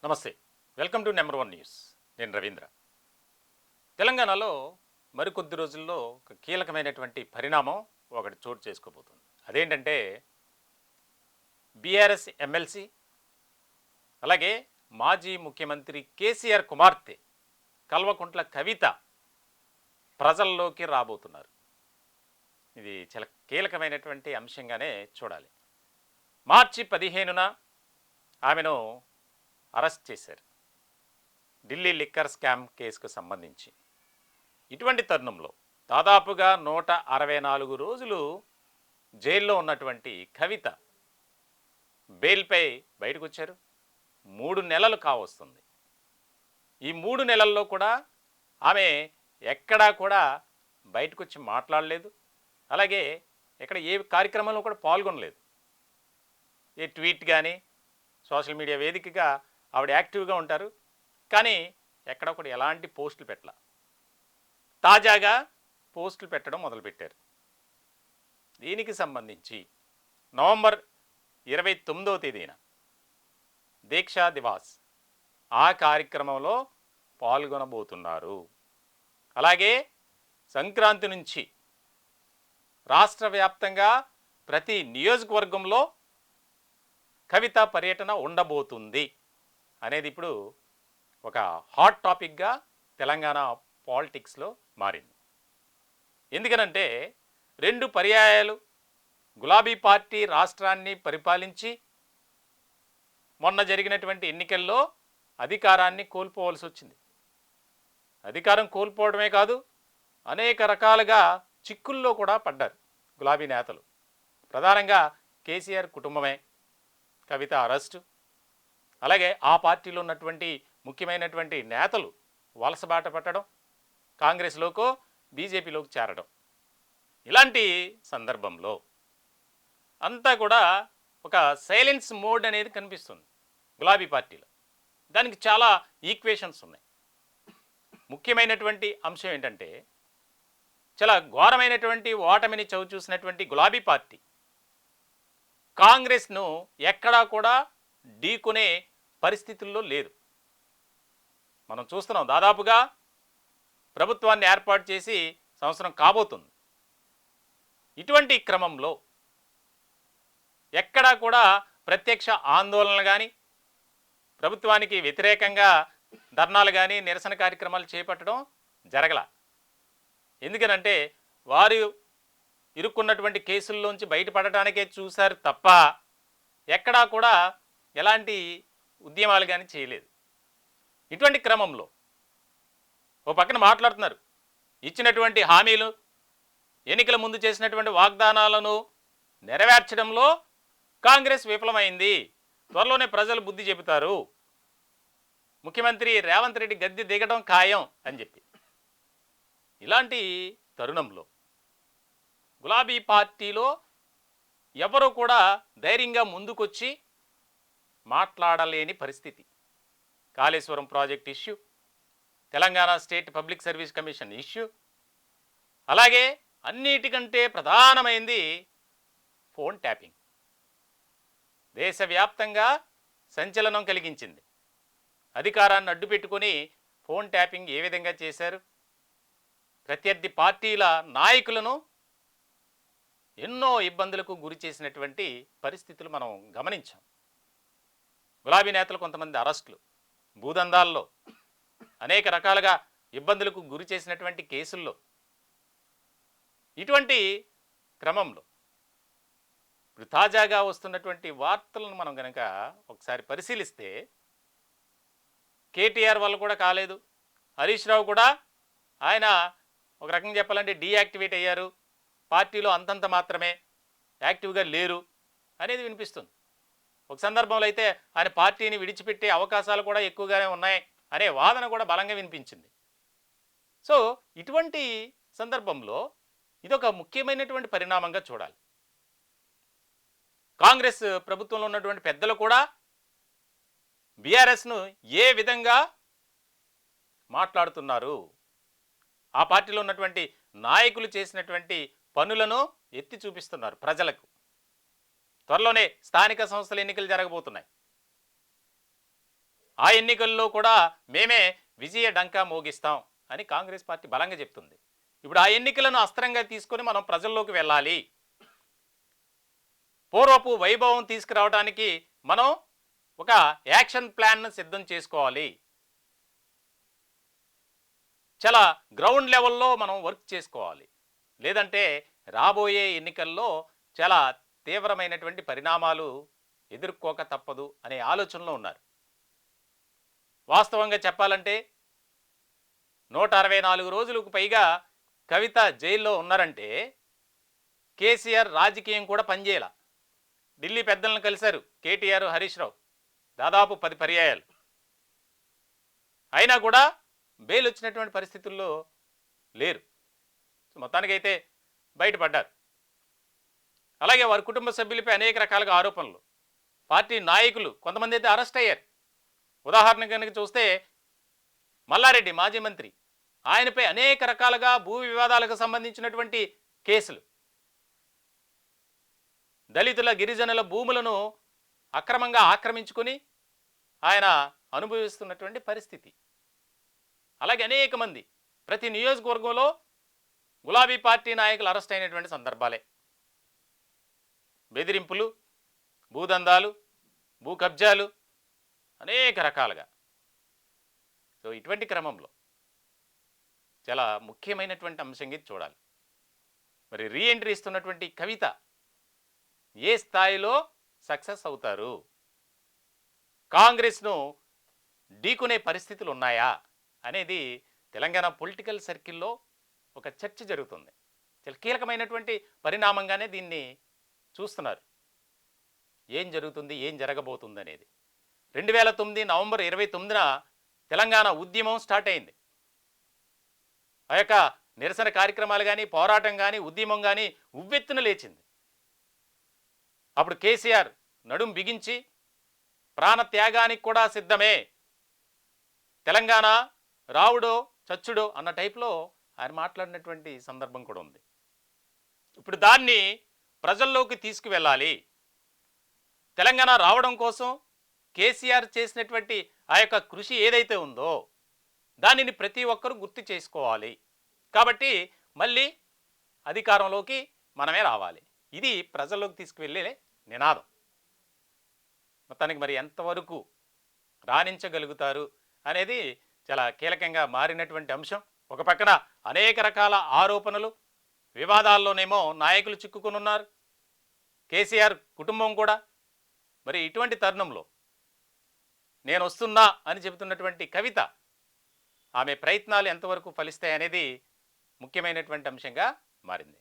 నమస్తే, welcome to number 1 news. నేను రవీంద్ర. తెలంగాణలో మరికొద్ది రోజుల్లో ఒక కీలకమైనటువంటి పరిణామం ఒకటి చోటు చేసుకోబోతుంది. అదేంటంటే బీఆర్ఎస్ ఎమ్మెల్సీ అలాగే మాజీ ముఖ్యమంత్రి కేసీఆర్ కుమార్తె కల్వకుంట్ల కవిత ప్రజల్లోకి రాబోతున్నారు. ఇది చాలా కీలకమైనటువంటి అంశంగానే చూడాలి. మార్చి 15న ఆమెను అరెస్ట్ చేశారు ఢిల్లీ లిక్కర్ స్కామ్ కేసుకు సంబంధించి. ఇటువంటి తరుణంలో దాదాపుగా 164 రోజులు జైల్లో ఉన్నటువంటి కవిత బెయిల్పై బయటకు వచ్చారు. 3 నెలలు కావస్తుంది. ఈ 3 నెలల్లో కూడా ఆమె ఎక్కడా కూడా బయటకు వచ్చి మాట్లాడలేదు. అలాగే ఎక్కడ ఏ కార్యక్రమంలో కూడా పాల్గొనలేదు. ఏ ట్వీట్ కానీ సోషల్ మీడియా వేదికగా ఆవిడ యాక్టివ్గా ఉంటారు, కానీ ఎక్కడ కూడా ఎలాంటి పోస్టులు పెట్టాల. తాజాగా పోస్టులు పెట్టడం మొదలుపెట్టారు. దీనికి సంబంధించి నవంబర్ 29వ తేదీన దీక్షా దివాస్ ఆ కార్యక్రమంలో పాల్గొనబోతున్నారు. అలాగే సంక్రాంతి నుంచి రాష్ట్ర వ్యాప్తంగా ప్రతి నియోజకవర్గంలో కవిత పర్యటన ఉండబోతుంది అనేది ఇప్పుడు ఒక హాట్ టాపిక్గా తెలంగాణ పాలిటిక్స్లో మారింది. ఎందుకనంటే 2 పర్యాయాలు గులాబీ పార్టీ రాష్ట్రాన్ని పరిపాలించి మొన్న జరిగినటువంటి ఎన్నికల్లో అధికారాన్ని కోల్పోవలసి వచ్చింది. అధికారం కోల్పోవడమే కాదు, అనేక రకాలుగా చిక్కుల్లో కూడా పడ్డారు గులాబీ నేతలు. ప్రధానంగా కేసీఆర్ కుటుంబమే కవిత అరెస్టు, అలాగే ఆ పార్టీలో ఉన్నటువంటి ముఖ్యమైనటువంటి నేతలు వలసబాట పట్టడం, కాంగ్రెస్లోకో బీజేపీలోకి చేరడం. ఇలాంటి సందర్భంలో అంతా కూడా ఒక సైలెన్స్ మోడ్ అనేది కనిపిస్తుంది గులాబీ పార్టీలో. దానికి చాలా ఈక్వేషన్స్ ఉన్నాయి. ముఖ్యమైనటువంటి అంశం ఏంటంటే చాలా ఘోరమైనటువంటి ఓటమిని చవిచూసినటువంటి గులాబీ పార్టీ కాంగ్రెస్ను ఎక్కడా కూడా ఢీకొనే పరిస్థితుల్లో లేదు. మనం చూస్తున్నాం, దాదాపుగా ప్రభుత్వాన్ని ఏర్పాటు చేసి సంవత్సరం కాబోతుంది. ఇటువంటి క్రమంలో ఎక్కడా కూడా ప్రత్యక్ష ఆందోళనలు కానీ, ప్రభుత్వానికి వ్యతిరేకంగా ధర్నాలు కానీ, నిరసన కార్యక్రమాలు చేపట్టడం జరగల. ఎందుకనంటే వారు ఇరుక్కున్నటువంటి కేసుల్లోంచి బయటపడటానికే చూశారు తప్ప ఎక్కడా కూడా ఎలాంటి ఉద్యమాలు కానీ చేయలేదు. ఇటువంటి క్రమంలో ఓ పక్కన మాట్లాడుతున్నారు, ఇచ్చినటువంటి హామీలు, ఎన్నికల ముందు చేసినటువంటి వాగ్దానాలను నెరవేర్చడంలో కాంగ్రెస్ విఫలమైంది, త్వరలోనే ప్రజలు బుద్ధి చెబుతారు, ముఖ్యమంత్రి రేవంత్ రెడ్డి గద్దె దిగడం ఖాయం అని చెప్పి. ఇలాంటి తరుణంలో గులాబీ పార్టీలో ఎవరు కూడా ధైర్యంగా ముందుకొచ్చి మాట్లాడలేని పరిస్థితి. Kaleshwaram project issue, Telangana state public service commission issue, అలాగే అన్నిటికంటే ప్రధానమైంది ఫోన్ ట్యాపింగ్. దేశవ్యాప్తంగా సంచలనం కలిగించింది. అధికారాన్ని అడ్డుపెట్టుకొని ఫోన్ ట్యాపింగ్ ఏ విధంగా చేశారు, ప్రత్యర్థి పార్టీల నాయకులను ఎన్నో ఇబ్బందులకు గురి చేసినటువంటి పరిస్థితులు మనం గమనించాం. గులాబీ నేతలు కొంతమంది అరెస్టులు, భూదందాల్లో అనేక రకాలుగా ఇబ్బందులకు గురి చేసినటువంటి కేసుల్లో. ఇటువంటి క్రమంలో ఇప్పుడు తాజాగా వస్తున్నటువంటి వార్తలను మనం కనుక ఒకసారి పరిశీలిస్తే, కేటీఆర్ వల్ల కూడా కాలేదు, హరీష్ రావు కూడా ఆయన ఒక రకంగా చెప్పాలంటే డీయాక్టివేట్ అయ్యారు, పార్టీలో అంతంత మాత్రమే, యాక్టివ్గా లేరు అనేది వినిపిస్తుంది. ఒక సందర్భంలో అయితే ఆయన పార్టీని విడిచిపెట్టే అవకాశాలు కూడా ఎక్కువగానే ఉన్నాయి అనే వాదన కూడా బలంగా వినిపించింది. సో ఇటువంటి సందర్భంలో ఇదొక ముఖ్యమైనటువంటి పరిణామంగా చూడాలి. కాంగ్రెస్ ప్రభుత్వంలో ఉన్నటువంటి పెద్దలు కూడా బీఆర్ఎస్ను ఏ విధంగా మాట్లాడుతున్నారు, ఆ పార్టీలో ఉన్నటువంటి నాయకులు చేసినటువంటి పనులను ఎత్తి చూపిస్తున్నారు ప్రజలకు. త్వరలోనే స్థానిక సంస్థల ఎన్నికలు జరగబోతున్నాయి. ఆ ఎన్నికల్లో కూడా మేమే విజయ డంకా మోగిస్తాం అని కాంగ్రెస్ పార్టీ బలంగా చెప్తుంది. ఇప్పుడు ఆ ఎన్నికలను అస్త్రంగా తీసుకొని మనం ప్రజల్లోకి వెళ్ళాలి, పూర్వపు వైభవం తీసుకురావడానికి మనం ఒక యాక్షన్ ప్లాన్ను సిద్ధం చేసుకోవాలి, చాలా గ్రౌండ్ లెవెల్లో మనం వర్క్ చేసుకోవాలి, లేదంటే రాబోయే ఎన్నికల్లో చాలా తీవ్రమైనటువంటి పరిణామాలు ఎదుర్కోక తప్పదు అనే ఆలోచనలో ఉన్నారు. వాస్తవంగా చెప్పాలంటే 164 రోజులకు పైగా కవిత జైల్లో ఉన్నారంటే కేసీఆర్ రాజకీయం కూడా పనిచేయాల. ఢిల్లీ పెద్దలను కలిశారు కేటీఆర్, హరీష్ రావు దాదాపు 10 పర్యాయాలు. అయినా కూడా బెయిల్ వచ్చినటువంటి పరిస్థితుల్లో లేరు. మొత్తానికైతే బయటపడ్డారు. అలాగే వారి కుటుంబ సభ్యులపై అనేక రకాలుగా ఆరోపణలు, పార్టీ నాయకులు కొంతమంది అయితే అరెస్ట్ అయ్యారు. ఉదాహరణ కనుక చూస్తే మల్లారెడ్డి మాజీ మంత్రి, ఆయనపై అనేక రకాలుగా భూ వివాదాలకు సంబంధించినటువంటి కేసులు, దళితుల గిరిజనుల భూములను అక్రమంగా ఆక్రమించుకొని ఆయన అనుభవిస్తున్నటువంటి పరిస్థితి. అలాగే అనేక మంది ప్రతి నియోజకవర్గంలో గులాబీ పార్టీ నాయకులు అరెస్ట్ అయినటువంటి సందర్భాలే. బెదిరింపులు, భూదందాలు, భూ కబ్జాలు అనేక రకాలుగా. సో ఇటువంటి క్రమంలో చాలా ముఖ్యమైనటువంటి అంశంగా చూడాలి. మరి రీఎంట్రీ ఇస్తున్నటువంటి కవిత ఏ స్థాయిలో సక్సెస్ అవుతారు, కాంగ్రెస్ను ఢీకొనే పరిస్థితులు ఉన్నాయా అనేది తెలంగాణ పొలిటికల్ సర్కిల్లో ఒక చర్చ జరుగుతుంది. చాలా కీలకమైనటువంటి పరిణామంగానే దీన్ని చూస్తున్నారు. ఏం జరుగుతుంది, ఏం జరగబోతుంది అనేది. 2009 నవంబర్ 29న తెలంగాణ ఉద్యమం స్టార్ట్ అయింది. ఆ యొక్క నిరసన కార్యక్రమాలు కానీ, పోరాటం కానీ, ఉద్యమం కానీ ఉవ్వెత్తున లేచింది. అప్పుడు కేసీఆర్ నడుం బిగించి ప్రాణ త్యాగానికి కూడా సిద్ధమే, తెలంగాణ రావుడో చచ్చుడో అన్న టైప్లో ఆయన మాట్లాడినటువంటి సందర్భం కూడా ఉంది. ఇప్పుడు దాన్ని ప్రజల్లోకి తీసుకువెళ్ళాలి. తెలంగాణ రావడం కోసం కేసీఆర్ చేసినటువంటి ఆ యొక్క కృషి ఏదైతే ఉందో దానిని ప్రతి ఒక్కరూ గుర్తు చేసుకోవాలి. కాబట్టి మళ్ళీ అధికారంలోకి మనమే రావాలి. ఇది ప్రజల్లోకి తీసుకువెళ్ళే నినాదం. మొత్తానికి మరి ఎంతవరకు రాణించగలుగుతారు అనేది చాలా కీలకంగా మారినటువంటి అంశం. ఒక పక్కన అనేక రకాల ఆరోపణలు, వివాదాల్లోనేమో నాయకులు చిక్కుకుని ఉన్నారు, కేసీఆర్ కుటుంబం కూడా. మరి ఇటువంటి తరుణంలో నేను వస్తున్నా అని చెబుతున్నటువంటి కవిత, ఆమె ప్రయత్నాలు ఎంతవరకు ఫలిస్తాయనేది ముఖ్యమైనటువంటి అంశంగా మారింది.